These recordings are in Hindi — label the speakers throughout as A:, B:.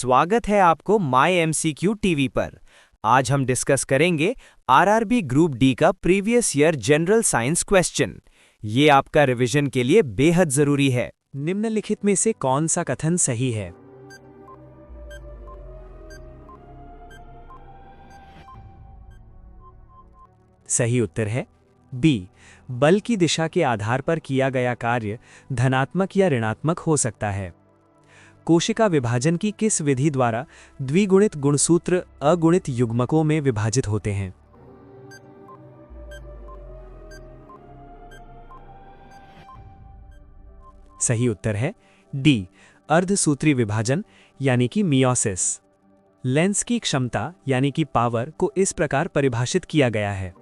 A: स्वागत है आपको माई एमसीक्यू टीवी पर। आज हम डिस्कस करेंगे आरआरबी ग्रुप डी का previous year general science question. ये आपका रिवीजन के लिए बेहद जरूरी है।
B: निम्नलिखित में से कौन सा कथन सही है? सही उत्तर है बी। बल की दिशा के आधार पर किया गया कार्य धनात्मक या ऋणात्मक हो सकता है। कोशिका विभाजन की किस विधि द्वारा द्विगुणित गुणसूत्र अगुणित युग्मकों में विभाजित होते हैं? सही उत्तर है डी। अर्धसूत्री विभाजन यानी कि मियोसिस। लेंस की क्षमता यानी कि पावर को इस प्रकार परिभाषित किया गया है।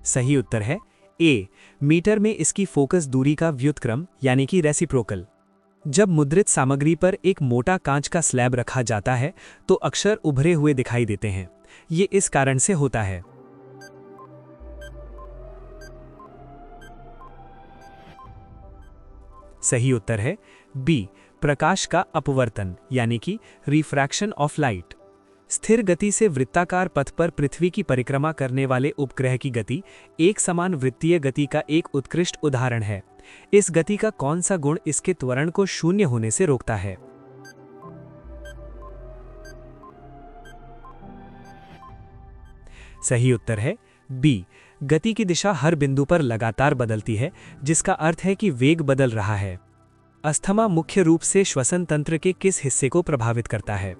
B: सही उत्तर है ए। मीटर में इसकी फोकस दूरी का व्युत्क्रम यानी कि रेसिप्रोकल। जब मुद्रित सामग्री पर एक मोटा कांच का स्लैब रखा जाता है तो अक्षर उभरे हुए दिखाई देते हैं। ये इस कारण से होता है। सही उत्तर है बी। प्रकाश का अपवर्तन यानी कि रिफ्रैक्शन ऑफ लाइट। स्थिर गति से वृत्ताकार पथ पर पृथ्वी की परिक्रमा करने वाले उपग्रह की गति एक समान वृत्तीय गति का एक उत्कृष्ट उदाहरण है। इस गति का कौन सा गुण इसके त्वरण को शून्य होने से रोकता है? सही उत्तर है बी। गति की दिशा हर बिंदु पर लगातार बदलती है, जिसका अर्थ है कि वेग बदल रहा है। अस्थमा मुख्य रूप से श्वसन तंत्र के किस हिस्से को प्रभावित करता है?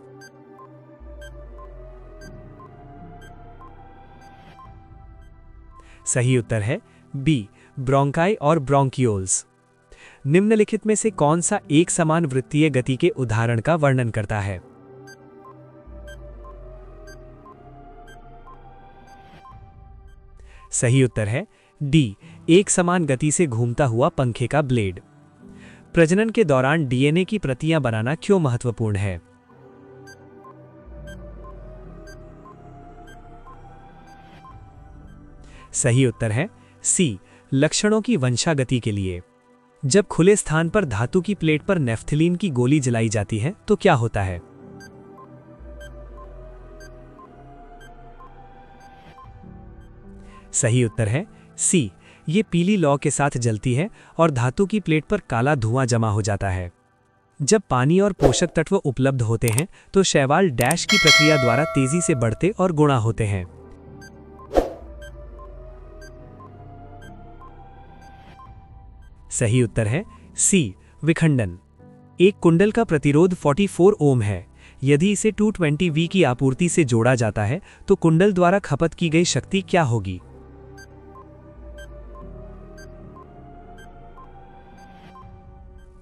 B: सही उत्तर है बी। ब्रोंकाई और ब्रोंकियोल्स। निम्नलिखित में से कौन सा एक समान वृत्तीय गति के उदाहरण का वर्णन करता है? सही उत्तर है डी। एक समान गति से घूमता हुआ पंखे का ब्लेड। प्रजनन के दौरान डीएनए की प्रतियां बनाना क्यों महत्वपूर्ण है? सही उत्तर है सी। लक्षणों की वंशागति के लिए। जब खुले स्थान पर धातु की प्लेट पर नेफ्थलीन की गोली जलाई जाती है तो क्या होता है? सही उत्तर है सी। ये पीली लौ के साथ जलती है और धातु की प्लेट पर काला धुआं जमा हो जाता है। जब पानी और पोषक तत्व उपलब्ध होते हैं तो शैवाल डैश की प्रक्रिया द्वारा तेजी से बढ़ते और गुणा होते हैं। सही उत्तर है सी। विखंडन। एक कुंडल का प्रतिरोध 44 ओम है। यदि इसे 220 वी की आपूर्ति से जोड़ा जाता है तो कुंडल द्वारा खपत की गई शक्ति क्या होगी?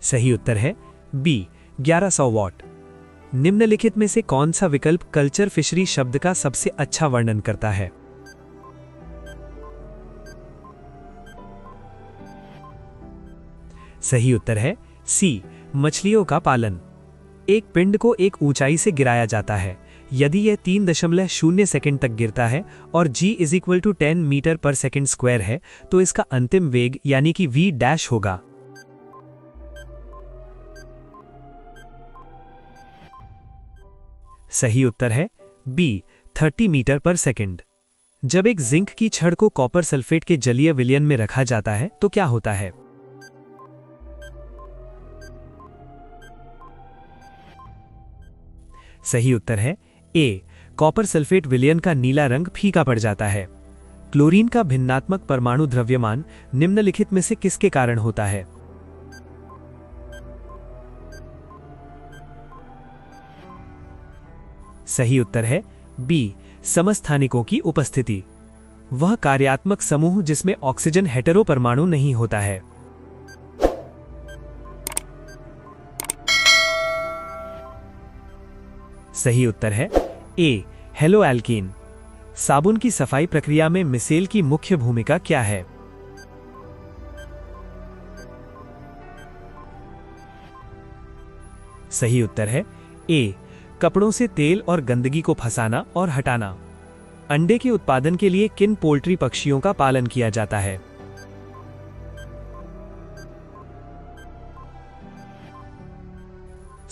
B: सही उत्तर है बी। 1100 वॉट। निम्नलिखित में से कौन सा विकल्प कल्चर फिशरी शब्द का सबसे अच्छा वर्णन करता है? सही उत्तर है सी। मछलियों का पालन। एक पिंड को एक ऊंचाई से गिराया जाता है। यदि यह 3.0 सेकंड तक गिरता है और g = 10 मीटर पर सेकंड स्क्वायर है तो इसका अंतिम वेग यानी कि v डैश होगा। सही उत्तर है बी। 30 मीटर पर सेकंड। जब एक जिंक की छड़ को कॉपर सल्फेट के जलीय विलयन में रखा जाता है तो क्या होता है? सही उत्तर है ए। कॉपर सल्फेट विलयन का नीला रंग फीका पड़ जाता है। क्लोरीन का भिन्नात्मक परमाणु द्रव्यमान निम्नलिखित में से किसके कारण होता है? सही उत्तर है बी। समस्थानिकों की उपस्थिति। वह कार्यात्मक समूह जिसमें ऑक्सीजन हेटेरो परमाणु नहीं होता है। सही उत्तर है ए। हेलोएल्कीन। साबुन की सफाई प्रक्रिया में मिसेल की मुख्य भूमिका क्या है? सही उत्तर है ए। कपड़ों से तेल और गंदगी को फंसाना और हटाना। अंडे के उत्पादन के लिए किन पोल्ट्री पक्षियों का पालन किया जाता है?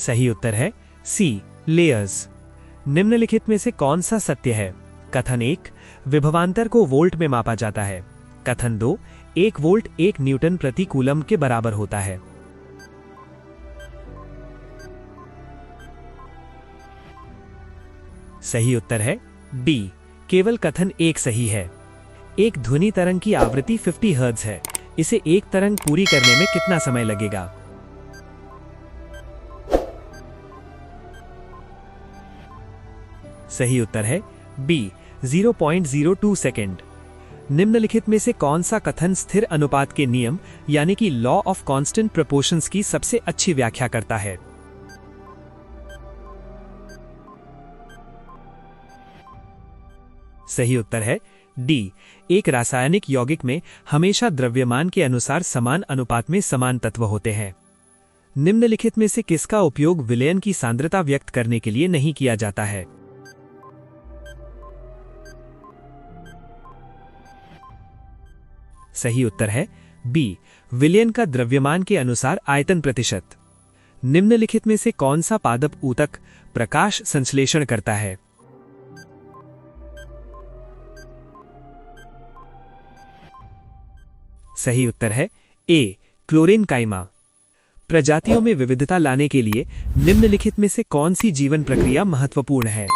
B: सही उत्तर है सी, लेयर्स। निम्नलिखित में से कौन सा सत्य है? कथन 1, विभवांतर को वोल्ट में मापा जाता है। कथन 2, 1 वोल्ट 1 न्यूटन प्रति कूलम के बराबर होता है। सही उत्तर है डी, केवल कथन 1 सही है। एक ध्वनि तरंग की आवृत्ति 50 हर्ट्ज है। इसे एक तरंग पूरी करने में कितना समय लगेगा? सही उत्तर है बी, 0.02 सेकेंड। निम्नलिखित में से कौन सा कथन स्थिर अनुपात के नियम यानी कि लॉ ऑफ कांस्टेंट प्रोपोर्शंस की सबसे अच्छी व्याख्या करता है? सही उत्तर है डी, एक रासायनिक यौगिक में हमेशा द्रव्यमान के अनुसार समान अनुपात में समान तत्व होते हैं। निम्नलिखित में से किसका उपयोग विलयन की सांद्रता व्यक्त करने के लिए नहीं किया जाता है? सही उत्तर है बी, विलयन का द्रव्यमान के अनुसार आयतन प्रतिशत। निम्नलिखित में से कौन सा पादप ऊतक प्रकाश संश्लेषण करता है? सही उत्तर है ए, क्लोरीन काइमा। प्रजातियों में विविधता लाने के लिए निम्नलिखित में से कौन सी जीवन प्रक्रिया महत्वपूर्ण है?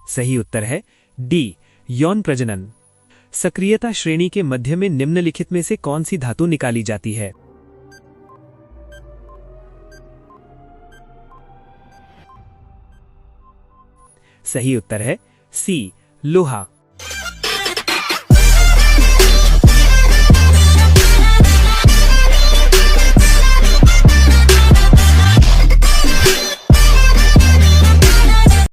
B: सही उत्तर है डी, यौन प्रजनन। सक्रियता श्रेणी के मध्य में निम्नलिखित में से कौन सी धातु निकाली जाती है? सही उत्तर है सी, लोहा।